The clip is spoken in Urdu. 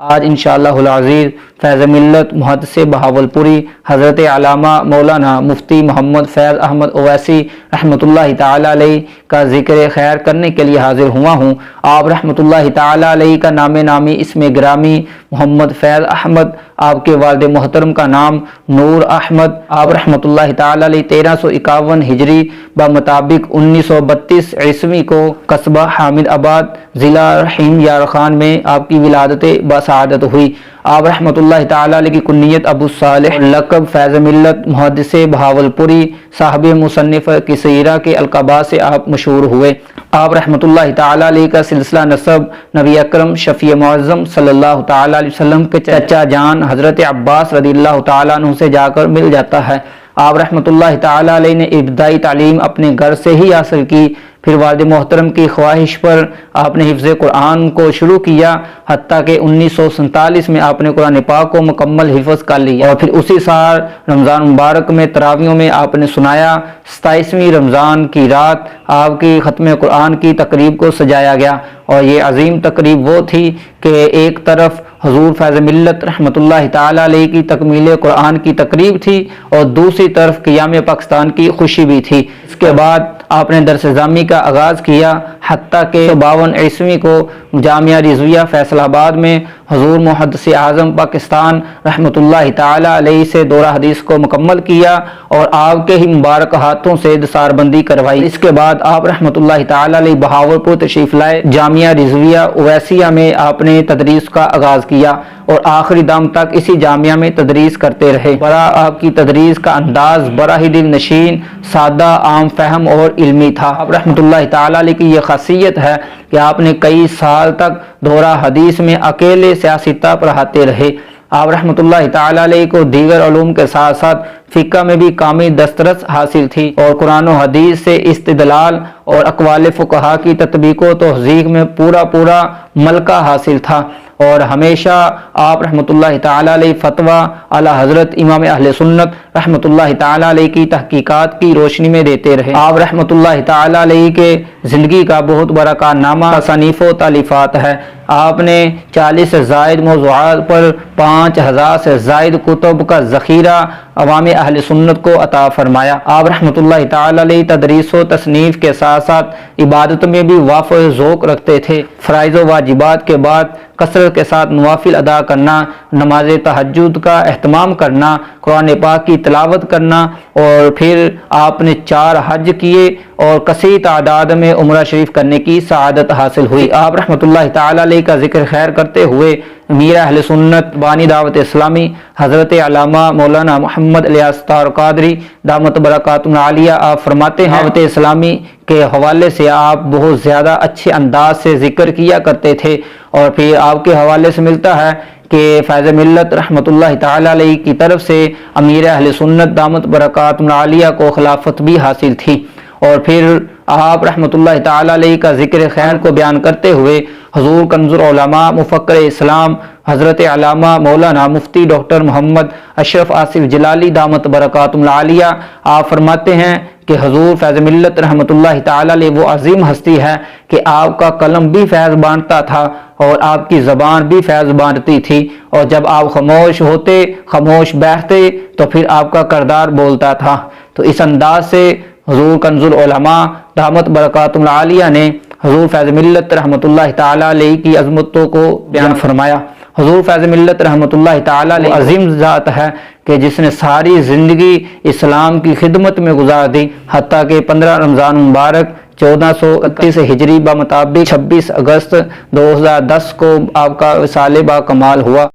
آج انشاءاللہ العزیز فیض ملت محدث بہاولپوری حضرت علامہ مولانا مفتی محمد فیض احمد اویسی رحمۃ اللہ تعالی علیہ کا ذکر خیر کرنے کے لیے حاضر ہوا ہوں۔ آپ رحمۃ اللہ تعالی علیہ کا نام نامی اسم گرامی محمد فیض احمد، آپ کے والد محترم کا نام نور احمد، آپ رحمۃ اللہ تعالی علیہ 1351 ہجری بمطابق 1932 عیسوی کو قصبہ حامد آباد ضلع رحیم یار خان میں آپ کی ولادت بسعادت ہوئی۔ آپ رحمۃ اللہ تعالی علیہ کی کنیت ابو صالح، لقب فیض ملت محدث بہاولپوری، صاحب مصنف کثیرہ کے القابات سے آپ مشہور ہوئے۔ آپ رحمۃ اللہ تعالی علیہ کا سلسلہ نسب نبی اکرم شفیع معظم صلی اللہ تعالی علیہ وسلم کے چچا جان حضرت عباس رضی اللہ تعالیٰ عنہ سے جا کر مل جاتا ہے۔ آپ رحمۃ اللہ تعالی علیہ نے ابتدائی تعلیم اپنے گھر سے ہی حاصل کی، پھر والد محترم کی خواہش پر آپ نے حفظ قرآن کو شروع کیا، حتیٰ کہ 1947 میں آپ نے قرآن پاک کو مکمل حفظ کر لیا، اور پھر اسی سال رمضان مبارک میں تراویحوں میں آپ نے سنایا۔ 27ویں رمضان کی رات آپ کی ختم قرآن کی تقریب کو سجایا گیا، اور یہ عظیم تقریب وہ تھی کہ ایک طرف حضور فیض ملت رحمۃ اللہ تعالی علیہ کی تکمیل قرآن کی تقریب تھی، اور دوسری طرف قیام پاکستان کی خوشی بھی تھی۔ اس کے بعد آپ نے درس ذامی کا آغاز کیا، حتیٰ کہ 52 عیسوی کو جامعہ رضویہ فیصل آباد میں حضور محدث اعظم پاکستان رحمۃ اللہ تعالی علیہ سے دورہ حدیث کو مکمل کیا، اور آپ کے ہی مبارک ہاتھوں سے دستار بندی کروائی۔ اس کے بعد آپ رحمۃ اللہ تعالی علیہ بہاولپور تشریف لائے۔ جامعہ رضویہ اویسیہ میں آپ نے تدریس کا آغاز کیا، اور آخری دم تک اسی جامعہ میں تدریس کرتے رہے۔ بڑا آپ کی تدریس کا انداز بڑا ہی دل نشین، سادہ، عام فہم اور علمی تھا۔ آپ رحمۃ اللہ تعالی علیہ کی یہ خاصیت ہے کہ آپ نے کئی سال تک دورہ حدیث میں اکیلے سیاستہ پڑھاتے رہے۔ آپ رحمۃ اللہ تعالی علیہ کو دیگر علوم کے ساتھ ساتھ فقہ میں بھی کامل دسترس حاصل تھی، اور قرآن و حدیث سے استدلال اور اقوال فقہا کی تطبیق و تحقیق میں پورا ملکہ حاصل تھا، اور ہمیشہ آپ رحمۃ اللہ تعالی علیہ فتویٰ اعلی حضرت امام اہل سنت رحمۃ اللہ تعالی علیہ کی تحقیقات کی روشنی میں دیتے رہے۔ آپ رحمۃ اللہ تعالی علیہ کے زندگی کا بہت بڑا کارنامہ تصانیف و تالیفات ہے۔ آپ نے 40 سے زائد موضوعات پر 5000 سے زائد کتب کا ذخیرہ عوام اہل سنت کو عطا فرمایا۔ آپ رحمۃ اللہ تعالی علیہ تدریس و تصنیف کے ساتھ ساتھ عبادت میں بھی وافر ذوق رکھتے تھے۔ فرائض و واجبات کے بعد کثرت کے ساتھ نوافل ادا کرنا، نماز تہجد کا اہتمام کرنا، قرآن پاک کی تلاوت کرنا، اور پھر آپ نے 4 حج کیے اور کثیر تعداد میں عمرہ شریف کرنے کی سعادت حاصل ہوئی۔ آپ رحمۃ اللہ تعالی علیہ کا ذکر خیر کرتے ہوئے امیر اہل سنت بانی دعوت اسلامی حضرت علامہ مولانا محمد الیاس طاہر قادری دامت برکاتہ عالیہ آپ فرماتے ہیں، دعوت اسلامی کے حوالے سے آپ بہت زیادہ اچھے انداز سے ذکر کیا کرتے تھے، اور پھر آپ کے حوالے سے ملتا ہے کہ فیض ملت رحمۃ اللہ تعالی علیہ کی طرف سے امیر اہل سنت دامت برکاتہ عالیہ کو خلافت بھی حاصل تھی۔ اور پھر آپ رحمۃ اللہ تعالی علیہ کا ذکر خیر کو بیان کرتے ہوئے حضور کنز العلماء مفکر اسلام حضرت علامہ مولانا مفتی ڈاکٹر محمد اشرف آصف جلالی دامت برکاتہ عالیہ آپ فرماتے ہیں کہ حضور فیض ملت رحمۃ اللہ تعالی علیہ وہ عظیم ہستی ہے کہ آپ کا قلم بھی فیض بانٹتا تھا، اور آپ کی زبان بھی فیض بانٹتی تھی، اور جب آپ خاموش ہوتے، خاموش بیٹھتے، تو پھر آپ کا کردار بولتا تھا۔ تو اس انداز سے حضور کنز العلماء دامت برکاتہ عالیہ نے حضور فیض ملت رحمۃ اللہ تعالی علیہ کی عظمتوں کو بیان فرمایا۔ حضور فیض ملت رحمت اللہ تعالی علیہ عظیم ذات ہے کہ جس نے ساری زندگی اسلام کی خدمت میں گزار دی، حتیٰ کہ 15 رمضان مبارک 1431 ہجری بمطابق 26 اگست 2010 کو آپ کا وصال با کمال ہوا۔